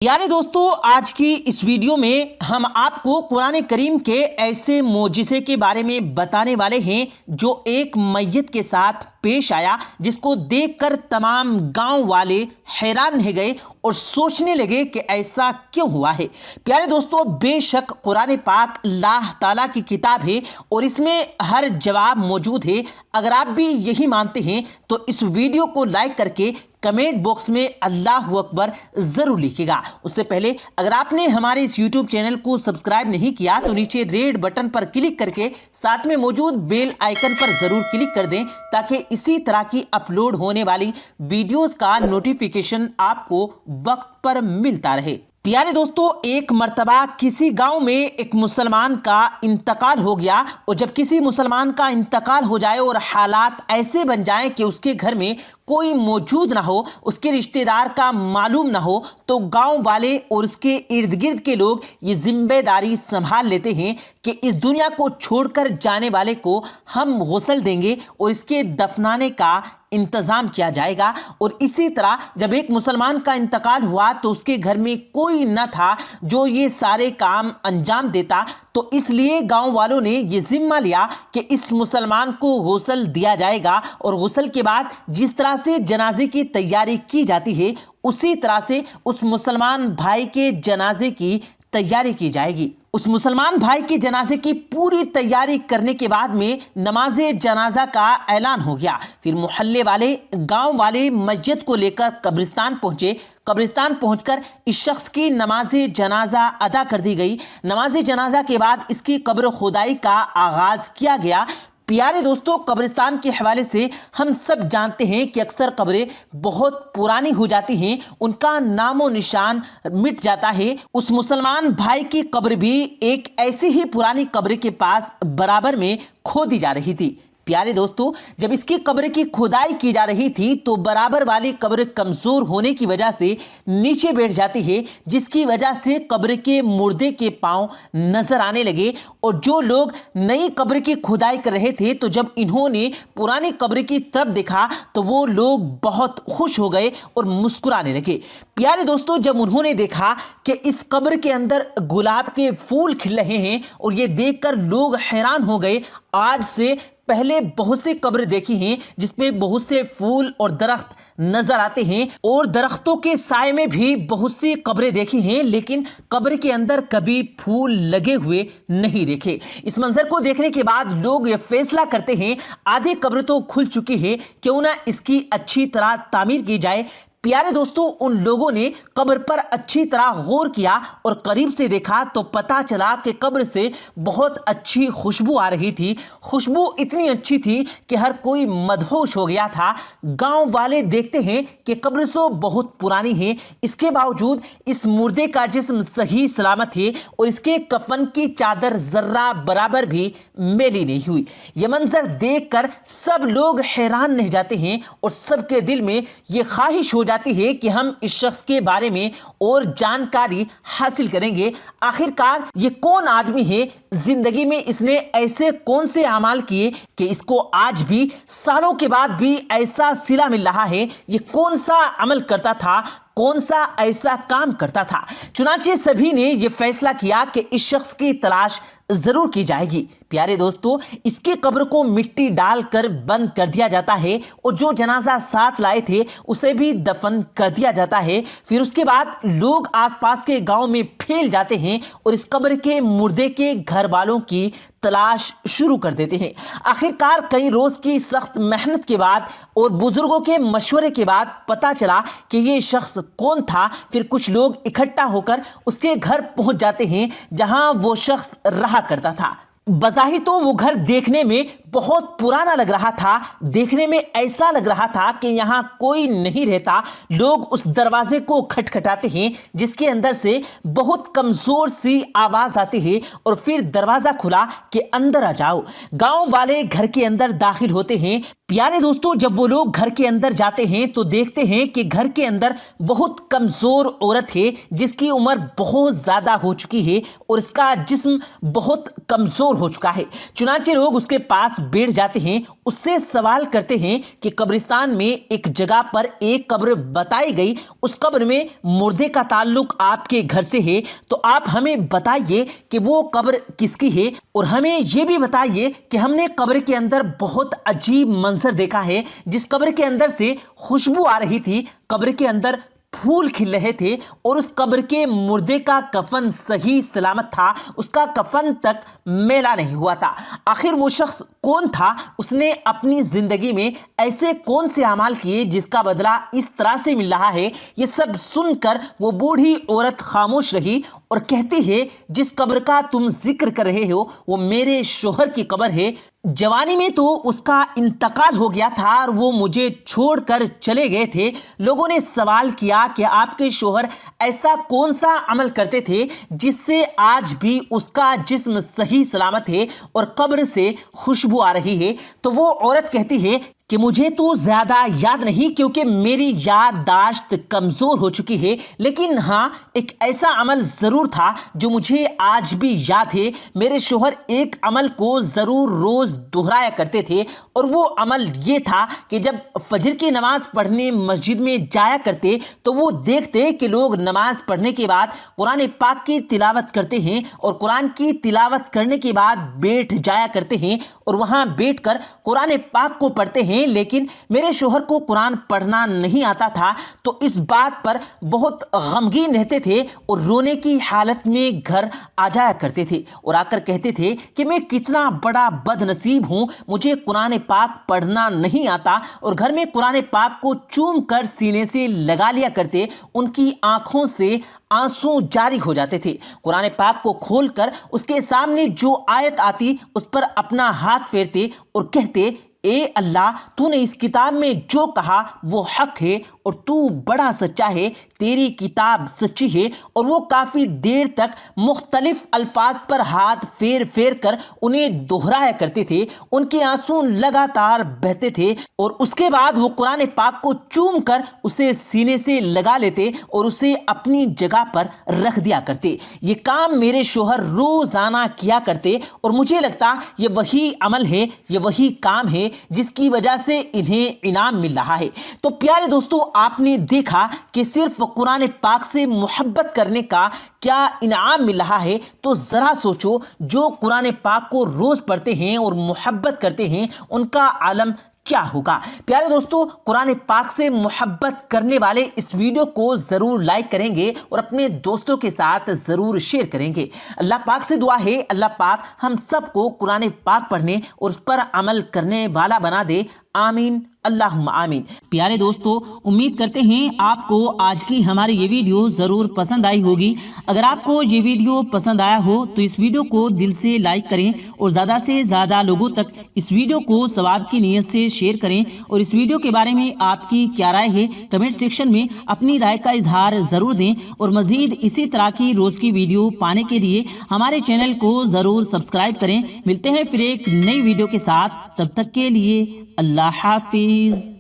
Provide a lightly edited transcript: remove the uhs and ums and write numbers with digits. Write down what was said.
यारे दोस्तों, आज की इस वीडियो में हम आपको कुरान करीम के ऐसे मोजिज़े के बारे में बताने वाले हैं जो एक मैयत के साथ पेश आया, जिसको देखकर तमाम गांव वाले हैरान रह गए और सोचने लगे कि ऐसा क्यों हुआ है। प्यारे दोस्तों, बेशक कुरान पाक अल्लाह ताला की किताब है और इसमें हर जवाब मौजूद है। अगर आप भी यही मानते हैं तो इस वीडियो को लाइक करके कमेंट बॉक्स में अल्लाह अकबर ज़रूर लिखिएगा। उससे पहले अगर आपने हमारे इस यूट्यूब चैनल को सब्सक्राइब नहीं किया तो नीचे रेड बटन पर क्लिक करके साथ में मौजूद बेल आइकन पर ज़रूर क्लिक कर दें, ताकि इसी तरह की अपलोड होने वाली वीडियोस का नोटिफिकेशन आपको वक्त पर मिलता रहे। प्यारे दोस्तों, एक मर्तबा किसी गांव में एक मुसलमान का इंतकाल हो गया, और जब किसी मुसलमान का इंतकाल हो जाए और हालात ऐसे बन जाएं कि उसके घर में कोई मौजूद ना हो, उसके रिश्तेदार का मालूम ना हो, तो गांव वाले और उसके इर्द गिर्द के लोग ये जिम्मेदारी संभाल लेते हैं कि इस दुनिया को छोड़कर जाने वाले को हम गुस्ल देंगे और इसके दफनाने का इंतज़ाम किया जाएगा। और इसी तरह जब एक मुसलमान का इंतकाल हुआ तो उसके घर में कोई न था जो ये सारे काम अंजाम देता, तो इसलिए गांव वालों ने ये जिम्मा लिया कि इस मुसलमान को गुस्ल दिया जाएगा, और गुस्ल के बाद जिस तरह से जनाजे की तैयारी की जाती है उसी तरह से उस मुसलमान भाई के जनाजे की तैयारी की जाएगी। उस मुसलमान भाई के जनाजे की पूरी तैयारी करने के बाद में नमाज जनाजा का ऐलान हो गया। फिर मोहल्ले वाले, गांव वाले मैयत को लेकर कब्रिस्तान पहुंचे। कब्रिस्तान पहुंचकर इस शख्स की नमाज जनाजा अदा कर दी गई। नमाज जनाजा के बाद इसकी कब्र खुदाई का आगाज किया गया। प्यारे दोस्तों, कब्रिस्तान के हवाले से हम सब जानते हैं कि अक्सर कब्रें बहुत पुरानी हो जाती हैं, उनका नामो निशान मिट जाता है। उस मुसलमान भाई की कब्र भी एक ऐसी ही पुरानी कब्र के पास बराबर में खोदी जा रही थी। प्यारे दोस्तों, जब इसकी कब्र की खुदाई की जा रही थी तो बराबर वाली कब्र कमज़ोर होने की वजह से नीचे बैठ जाती है, जिसकी वजह से कब्र के मुर्दे के पांव नजर आने लगे। और जो लोग नई कब्र की खुदाई कर रहे थे, तो जब इन्होंने पुरानी कब्र की तरफ देखा तो वो लोग बहुत खुश हो गए और मुस्कुराने लगे। प्यारे दोस्तों, जब उन्होंने देखा कि इस कब्र के अंदर गुलाब के फूल खिल रहे हैं, और ये देखकर लोग हैरान हो गए। आज से पहले बहुत सी कब्र देखी हैं जिसमें बहुत से फूल और दरख्त नजर आते हैं, और दरख्तों के साए में भी बहुत सी कब्रें देखी हैं, लेकिन कब्र के अंदर कभी फूल लगे हुए नहीं देखे। इस मंजर को देखने के बाद लोग ये फैसला करते हैं, आधी कब्र तो खुल चुकी है, क्यों ना इसकी अच्छी तरह तामीर की जाए। प्यारे दोस्तों, उन लोगों ने कब्र पर अच्छी तरह गौर किया और करीब से देखा तो पता चला कि कब्र से बहुत अच्छी खुशबू आ रही थी। खुशबू इतनी अच्छी थी कि हर कोई मदहोश हो गया था। गांव वाले देखते हैं कि कब्र सो बहुत पुरानी है, इसके बावजूद इस मुर्दे का जिस्म सही सलामत है और इसके कफन की चादर जर्रा बराबर भी मेली नहीं हुई। यह मंजर देखकर सब लोग हैरान रह जाते हैं और सबके दिल में यह ख्वाहिश हो जाती है कि हम इस शख्स के बारे में और जानकारी हासिल करेंगे। आखिरकार ये कौन आदमी है, जिंदगी में इसने ऐसे कौन से अमाल किए कि इसको आज भी सालों के बाद भी ऐसा सिला मिल रहा है। ये कौन सा अमल करता था, कौन सा ऐसा काम करता था। चुनांचे सभी ने यह फैसला किया कि इस शख्स की तलाश जरूर की जाएगी। प्यारे दोस्तों, इसके कब्र को मिट्टी डालकर बंद कर दिया जाता है और जो जनाजा साथ लाए थे उसे भी दफन कर दिया जाता है। फिर उसके बाद लोग आसपास के गांव में फैल जाते हैं और इस कब्र के मुर्दे के घर वालों की तलाश शुरू कर देते हैं। आखिरकार कई रोज की सख्त मेहनत के बाद और बुजुर्गों के मशवरे के बाद पता चला कि ये शख्स कौन था। फिर कुछ लोग इकट्ठा होकर उसके घर पहुंच जाते हैं जहां वो शख्स रहा करता था। बज़ाहिर तो वो घर देखने में बहुत पुराना लग रहा था, देखने में ऐसा लग रहा था कि यहाँ कोई नहीं रहता। लोग उस दरवाजे को खटखटाते हैं जिसके अंदर से बहुत कमजोर सी आवाज आती है और फिर दरवाजा खुला कि अंदर आ जाओ। गांव वाले घर के अंदर दाखिल होते हैं। प्यारे दोस्तों, जब वो लोग घर के अंदर जाते हैं तो देखते हैं कि घर के अंदर बहुत कमजोर औरत है जिसकी उम्र बहुत ज्यादा हो चुकी है और इसका जिस्म बहुत कमजोर ہو چکا ہے۔ چنانچہ لوگ اس کے پاس بیٹھ جاتے ہیں، اس سے سوال کرتے ہیں کہ قبرستان میں ایک جگہ پر ایک قبر بتائی گئی، اس قبر میں مردے کا تعلق آپ کے گھر سے ہے، تو آپ ہمیں بتائیے کہ وہ قبر کس کی ہے، اور ہمیں یہ بھی بتائیے کہ ہم نے قبر کے اندر بہت عجیب منظر دیکھا ہے، جس قبر کے اندر سے خوشبو آ رہی تھی، قبر کے اندر پھول کھل رہے تھے، اور اس قبر کے مردے کا کفن صحیح سلامت تھا، اس کا کفن تک میلا نہیں ہوا تھا۔ آخر وہ شخص کون تھا؟ اس نے اپنی زندگی میں ایسے کون سے اعمال کیے جس کا بدلہ اس طرح سے مل رہا ہے؟ یہ سب سن کر وہ بوڑھی عورت خاموش رہی اور کہتی ہے، جس قبر کا تم ذکر کر رہے ہو وہ میرے شوہر کی قبر ہے۔ جوانی میں تو اس کا انتقال ہو گیا تھا اور وہ مجھے چھوڑ کر چلے گئے تھے۔ لوگوں نے سوال کیا کہ آپ کے شوہر ایسا کون سا عمل کرتے تھے جس سے آج بھی اس کا جسم صحیح سلامت ہے اور قبر سے خوشبو آ رہی ہے؟ تو وہ عورت کہتی ہے کہ مجھے تو زیادہ یاد نہیں، کیونکہ میری یادداشت کمزور ہو چکی ہے، لیکن ہاں ایک ایسا عمل ضرور تھا جو مجھے آج بھی یاد ہے۔ میرے شوہر ایک عمل کو ضرور روز دہرایا کرتے تھے، اور وہ عمل یہ تھا کہ جب فجر کی نماز پڑھنے مسجد میں جایا کرتے تو وہ دیکھتے کہ لوگ نماز پڑھنے کے بعد قرآن پاک کی تلاوت کرتے ہیں، اور قرآن کی تلاوت کرنے کے بعد بیٹھ جایا کرتے ہیں اور وہاں بیٹھ کر قرآن پاک کو پڑھتے ہیں، لیکن میرے شوہر کو قرآن پڑھنا نہیں آتا تھا، تو اس بات پر بہت غمگین رہتے تھے اور رونے کی حالت میں گھر آ جایا کرتے تھے، اور آ کر کہتے تھے کہ میں کتنا بڑا بد نصیب ہوں، مجھے قرآن پاک پڑھنا نہیں آتا، اور گھر میں قرآن پاک کو چوم کر سینے سے لگا لیا کرتے۔ ان کی آنکھوں سے آنسو جاری ہو جاتے تھے۔ قرآن پاک کو کھول کر اس کے سامنے جو آیت آتی اس پر اپنا ہاتھ پھیرتے اور کہتے، اے اللہ، تو نے اس کتاب میں جو کہا وہ حق ہے اور تو بڑا سچا ہے، تیری کتاب سچی ہے۔ اور وہ کافی دیر تک مختلف الفاظ پر ہاتھ پھیر پھیر کر انہیں دہرایا کرتے تھے۔ ان کے آنسو لگاتار بہتے تھے، اور اس کے بعد وہ قرآن پاک کو چوم کر اسے سینے سے لگا لیتے اور اسے اپنی جگہ پر رکھ دیا کرتے۔ یہ کام میرے شوہر روزانہ کیا کرتے، اور مجھے لگتا یہ وہی عمل ہے، یہ وہی کام ہے جس کی وجہ سے انہیں انعام مل رہا ہے۔ تو پیارے دوستو، آپ نے دیکھا کہ صرف قرآن پاک سے محبت کرنے کا کیا انعام مل رہا ہے، تو ذرا سوچو، جو قرآن پاک کو روز پڑھتے ہیں اور محبت کرتے ہیں ان کا عالم کیا ہوگا۔ پیارے دوستو، قرآن پاک سے محبت کرنے والے اس ویڈیو کو ضرور لائک کریں گے اور اپنے دوستوں کے ساتھ ضرور شیئر کریں گے۔ اللہ پاک سے دعا ہے اللہ پاک ہم سب کو قرآن پاک پڑھنے اور اس پر عمل کرنے والا بنا دے، آمین اللہم آمین۔ پیارے دوستو، امید کرتے ہیں آپ کو آج کی ہماری یہ ویڈیو ضرور پسند آئی ہوگی۔ اگر آپ کو یہ ویڈیو پسند آیا ہو تو اس ویڈیو کو دل سے لائک کریں اور زیادہ سے زیادہ لوگوں تک اس ویڈیو کو ثواب کی نیت سے شیئر کریں، اور اس ویڈیو کے بارے میں آپ کی کیا رائے ہے کمنٹ سیکشن میں اپنی رائے کا اظہار ضرور دیں، اور مزید اسی طرح کی روز کی ویڈیو پانے کے لیے ہمارے چینل کو ضرور سبسکرائب کریں۔ ملتے ہیں پھر ایک نئی ویڈیو کے ساتھ، تب تک کے لیے اللہ حافظ۔